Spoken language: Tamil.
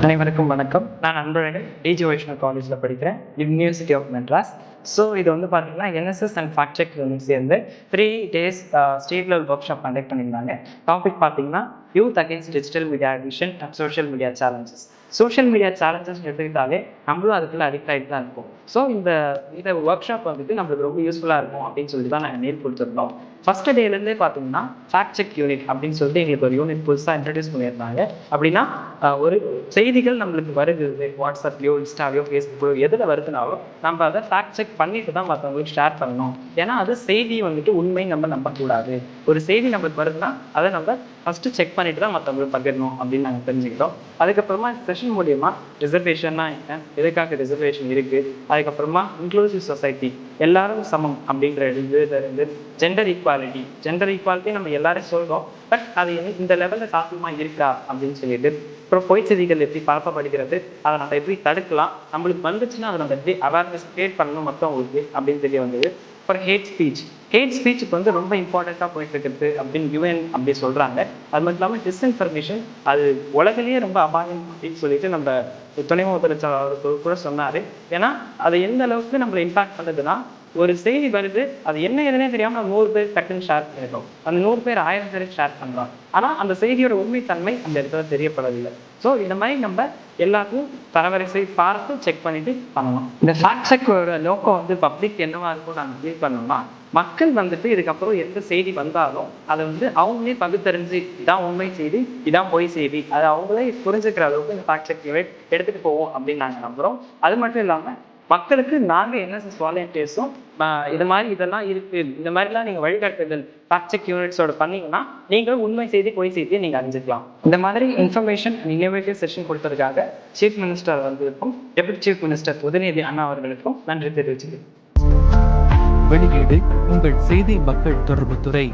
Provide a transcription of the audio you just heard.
அனைவருக்கும் வணக்கம். நான் அன்பழகன் டிஜி வைஷ்ணவ் காலேஜில் படிக்கிறேன், யூனிவர்சிட்டி ஆஃப் மெட்ராஸ். ஸோ இது வந்து பார்த்தீங்கன்னா என்எஸ்எஸ் அண்ட் ஃபேக்ட் செக் சேர்ந்து 3 days state level work shop conduct பண்ணியிருந்தாங்க. டாபிக் பார்த்தீங்கன்னா youth against digital media addiction and social media challenges. Social media challenges எடுத்துக்கிட்டாலே நம்மளும் அதுக்குள்ள அடிக்ட் ஆகிட்டு தான் இருக்கும். ஸோ இந்த ஒர்க் ஷாப் வந்துட்டு நம்மளுக்கு ரொம்ப யூஸ்ஃபுல்லாக இருக்கும் அப்படின்னு சொல்லி தான் நாங்கள் நேர் கொடுத்துருந்தோம். ஃபர்ஸ்ட் டேலேருந்தே பார்த்தீங்கன்னா ஃபேக்ட் செக் யூனிட் அப்படின்னு சொல்லிட்டு எங்களுக்கு ஒரு யூனிட் புதுசாக இன்ட்ரடியூஸ் பண்ணியிருந்தாங்க. அப்படின்னா ஒரு செய்திகள் நம்மளுக்கு வருது வாட்ஸ்அப்லையோ இன்ஸ்டாலையோ ஃபேஸ்புக்கோ எதில் வருதுனாலும் நம்ம அதை ஃபேக்ட் செக் பண்ணிட்டு தான் மற்றவங்களுக்கு ஷேர் பண்ணணும். ஏன்னா அது செய்தி வந்துட்டு உண்மை நம்ம நம்பக்கூடாது. ஒரு செய்தி நம்மளுக்கு வருதுன்னா அதை நம்ம ஃபஸ்ட்டு செக் பண்ணிட்டு தான் மற்றவங்களுக்கு பகிரணும் அப்படின்னு நாங்கள் தெரிஞ்சுக்கிட்டோம். அதுக்கப்புறமா செஷன் மூலியமா ரிசர்வேஷன்னா என்ன, எதுக்காக ரிசர்வேஷன் இருக்குது, அதுக்கப்புறமா இன்க்ளூசிவ் சொசைட்டி எல்லாரும் சமம் அப்படின்ற இருந்து ஜெண்டர் ஈக்குவாலிட்டி நம்ம எல்லாரும் சொல்றோம். பட் அது இந்த லெவலில் சாத்தியமா இருக்கா அப்படின்னு சொல்லிட்டு, அப்புறம் பொய் செய்திகள் எப்படி பரப்பப்படுகிறது, அதை நம்ம எப்படி தடுக்கலாம், நம்மளுக்கு வந்துச்சுன்னா அதை நம்ம எப்படி அவேர்னஸ் கிரியேட் பண்ணணும் மற்றவங்களுக்கு அப்படின்னு தெரிய வந்தது. அப்புறம் ஹேட் ஸ்பீச் இப்போ வந்து ரொம்ப இம்பார்ட்டண்ட்டாக போயிட்டு இருக்குது அப்படின்னு யூஎன் அப்படி சொல்கிறாங்க. அது மட்டும் இல்லாமல் டிஸ்இன்ஃபர்மேஷன் அது உலகிலேயே ரொம்ப அபாயம் அப்படின்னு சொல்லிட்டு நம்ம துணை முதலமைச்சர் கூட சொன்னார். ஏன்னா அது எந்த அளவுக்கு நம்மளை இம்பாக்ட் பண்ணுதுன்னா, ஒரு செய்தி வருது, அது என்ன எதுனே தெரியாமல் நம்ம 100 பேர் டக்குன்னு ஷேர் பண்ணிடுறோம். அந்த 100 பேர் 1000 பேருக்கு ஷேர் பண்ணுறோம். ஆனால் அந்த செய்தியோட உண்மைத்தன்மை அந்த இடத்துல தெரியப்படவில்லை. ஸோ இந்த மாதிரி நம்ம எல்லாத்தையும் தரவரிசை பார்த்து செக் பண்ணிட்டு பண்ணணும். இந்த ஃபேக்ட் செக்கோட நோக்கம் வந்து பப்ளிக் என்னவா இருக்கும் நாங்கள் ஃபீல் பண்ணோம்னா, மக்கள் வந்துட்டு இதுக்கப்புறம் எந்த செய்தி வந்தாலும் அதை வந்து அவங்களே பகுத்தறிஞ்சு இதான் உண்மை செய்தி, இதான் பொய் செய்தி, அதை அவங்களே புரிஞ்சுக்கிற அளவுக்கு இந்த ஃபேக்ட் செக் எடுத்துகிட்டு போவோம் அப்படின்னு நாங்கள் நம்புகிறோம். அது மட்டும் இல்லாமல் மக்களுக்கு நாங்கள் என்எஸ்எஸ் வாலண்டியர்ஸும் இது மாதிரி இதெல்லாம் இருக்கு, இந்த மாதிரிலாம் நீங்கள் வழிகாட்டுதல் ஃபேக்ட் செக் யூனிட்ஸோட பண்ணீங்கன்னா நீங்களும் உண்மை செய்தி பொய் செய்தியை நீங்கள் அறிஞ்சிக்கலாம். இந்த மாதிரி இன்ஃபர்மேஷன் இன்னோவேட்டிவ் செஷன் கொடுத்ததுக்காக சீஃப் மினிஸ்டர் அவர்களுக்கும் டெப்யூட்டி சீஃப் மினிஸ்டர் உதயநிதி அண்ணா அவர்களுக்கும் நன்றி தெரிவிச்சுக்கிறேன். வெளியீடு உங்கள் செய்தி மக்கள் தொடர்புத்துறை.